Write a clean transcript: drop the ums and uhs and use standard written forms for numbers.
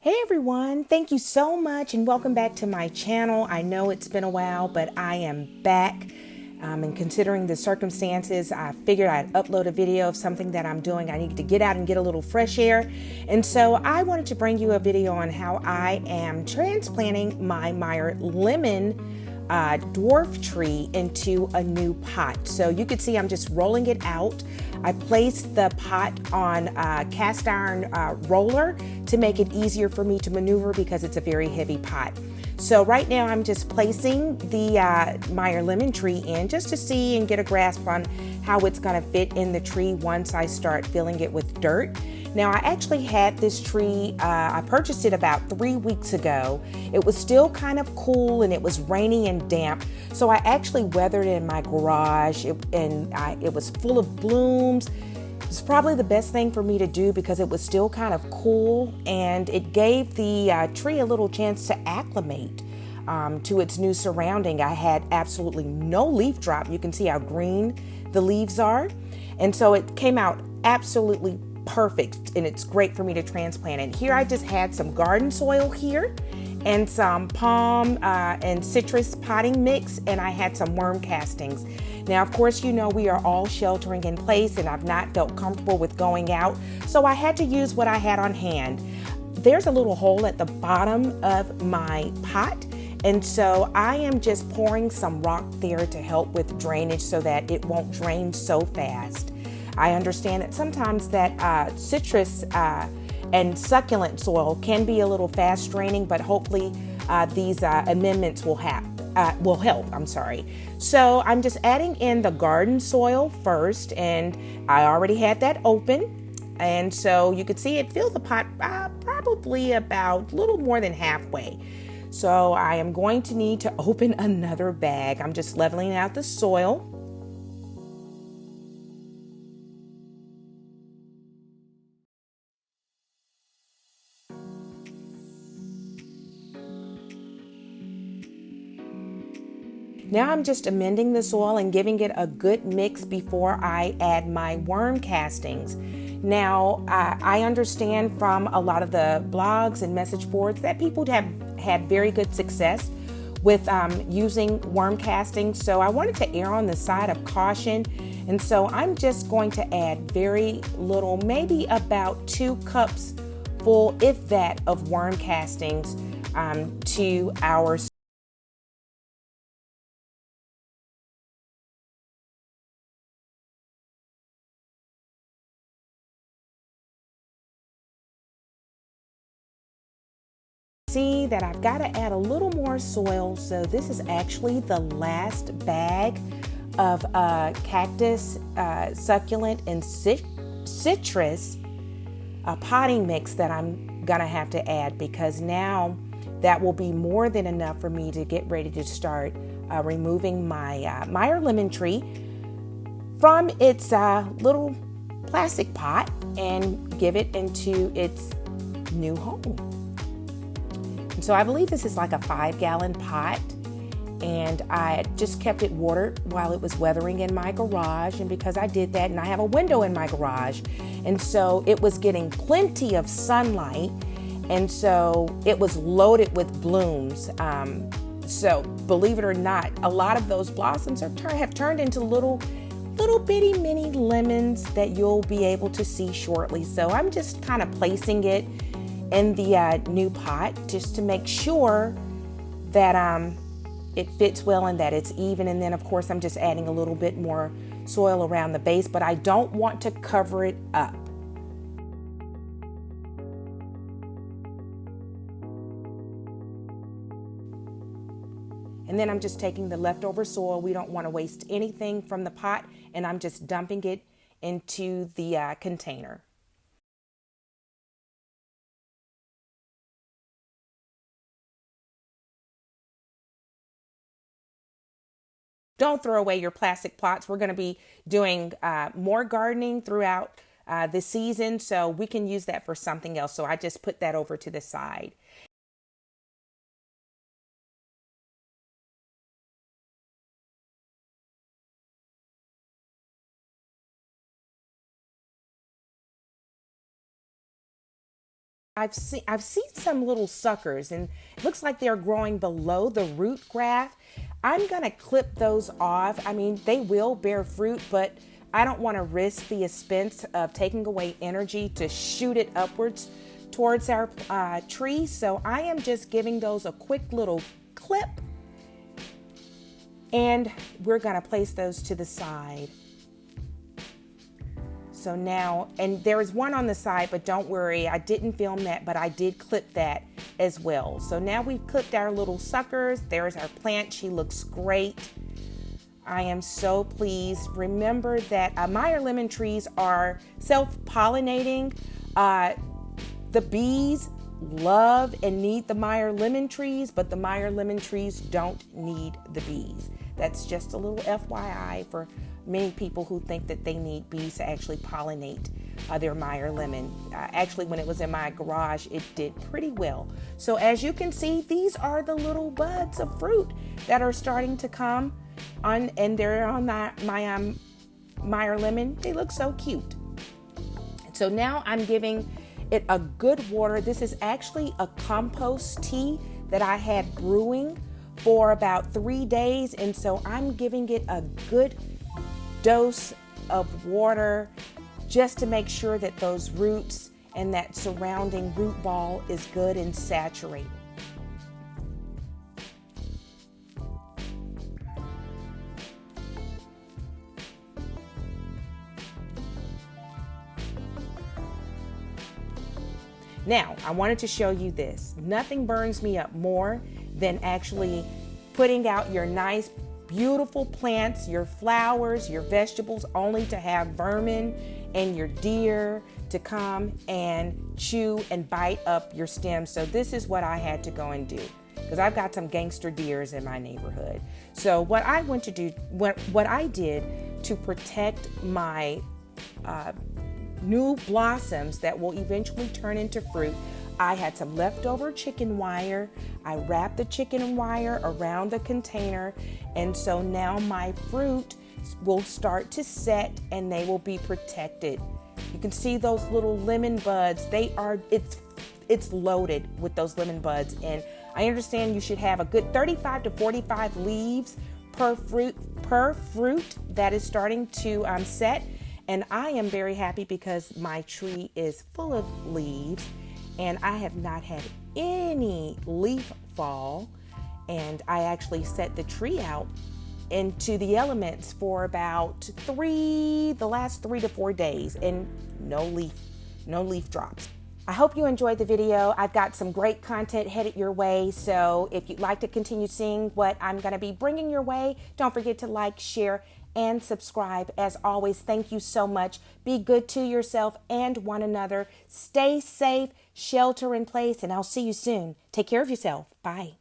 Hey everyone, thank you so much and welcome back to my channel. I know it's been a while, but I am back. And considering the circumstances, I figured I'd upload a video of something that I'm doing. I need to get out and get a little fresh air. And so I wanted to bring you a video on how I am transplanting my Meyer Lemon dwarf tree into a new pot. So you can see I'm just rolling it out. I placed the pot on a cast iron roller to make it easier for me to maneuver because it's a very heavy pot. So right now I'm just placing the Meyer lemon tree in just to see and get a grasp on how it's going to fit in the tree once I start filling it with dirt. Now I actually had this tree, I purchased it about 3 weeks ago. It was still kind of cool and it was rainy and damp. So I actually weathered it in my garage it was full of blooms. It's probably the best thing for me to do because it was still kind of cool and it gave the tree a little chance to acclimate to its new surrounding. I had absolutely no leaf drop. You can see how green the leaves are. And so it came out absolutely perfect and it's great for me to transplant. And here I just had some garden soil here and some palm and citrus potting mix, and I had some worm castings. Now, of course, you know we are all sheltering in place and I've not felt comfortable with going out, so I had to use what I had on hand. There's a little hole at the bottom of my pot, and so I am just pouring some rock there to help with drainage so that it won't drain so fast. I understand that sometimes that citrus and succulent soil can be a little fast draining, but hopefully these amendments will help. So I'm just adding in the garden soil first, and I already had that open. And so you could see it filled the pot probably about a little more than halfway. So I am going to need to open another bag. I'm just leveling out the soil. Now I'm just amending the soil and giving it a good mix before I add my worm castings. Now, I understand from a lot of the blogs and message boards that people have had very good success with using worm castings. So I wanted to err on the side of caution. And so I'm just going to add very little, maybe about 2 cups full, if that, of worm castings to our see that I've got to add a little more soil. So this is actually the last bag of cactus, succulent, and citrus potting mix that I'm gonna have to add, because now that will be more than enough for me to get ready to start removing my Meyer lemon tree from its little plastic pot and give it into its new home. So I believe this is like a 5-gallon pot, and I just kept it watered while it was weathering in my garage. And because I did that, and I have a window in my garage, and so it was getting plenty of sunlight, and so it was loaded with blooms. So believe it or not, a lot of those blossoms have turned into little bitty mini lemons that you'll be able to see shortly. So I'm just kind of placing it in the new pot just to make sure that it fits well and that it's even. And then of course I'm just adding a little bit more soil around the base, but I don't want to cover it up. And then I'm just taking the leftover soil. We don't want to waste anything from the pot, and I'm just dumping it into the container. Don't throw away your plastic pots. We're going to be doing more gardening throughout the season, so we can use that for something else. So I just put that over to the side. I've seen some little suckers, and it looks like they're growing below the root graft. I'm gonna clip those off. I mean, they will bear fruit, but I don't want to risk the expense of taking away energy to shoot it upwards towards our tree. So I am just giving those a quick little clip, and we're gonna place those to the side. So now, and there is one on the side, but don't worry, I didn't film that, but I did clip that as well. So now we've clipped our little suckers. There's our plant. She looks great. I am so pleased. Remember that Meyer lemon trees are self-pollinating. The bees love and need the Meyer lemon trees, but the Meyer lemon trees don't need the bees. That's just a little FYI for many people who think that they need bees to actually pollinate their Meyer lemon. Actually, when it was in my garage, it did pretty well. So as you can see, these are the little buds of fruit that are starting to come on, and they're on my Meyer lemon. They look so cute. So now I'm giving it a good water. This is actually a compost tea that I had brewing for about 3 days, and so I'm giving it a good dose of water just to make sure that those roots and that surrounding root ball is good and saturated. Now, I wanted to show you this. Nothing burns me up more than actually putting out your nice, beautiful plants, your flowers, your vegetables, only to have vermin and your deer to come and chew and bite up your stems. So this is what I had to go and do, because I've got some gangster deers in my neighborhood. So what I went to do, what I did to protect my new blossoms that will eventually turn into fruit, I had some leftover chicken wire. I wrapped the chicken wire around the container, and so now my fruit will start to set and they will be protected. You can see those little lemon buds. It's loaded with those lemon buds, and I understand you should have a good 35 to 45 leaves per fruit that is starting to set. And I am very happy because my tree is full of leaves and I have not had any leaf fall. And I actually set the tree out into the elements for about the last 3 to 4 days, and no leaf drops. I hope you enjoyed the video. I've got some great content headed your way. So if you'd like to continue seeing what I'm going to be bringing your way, don't forget to like, share, and subscribe. As always, thank you so much. Be good to yourself and one another. Stay safe, shelter in place, and I'll see you soon. Take care of yourself. Bye.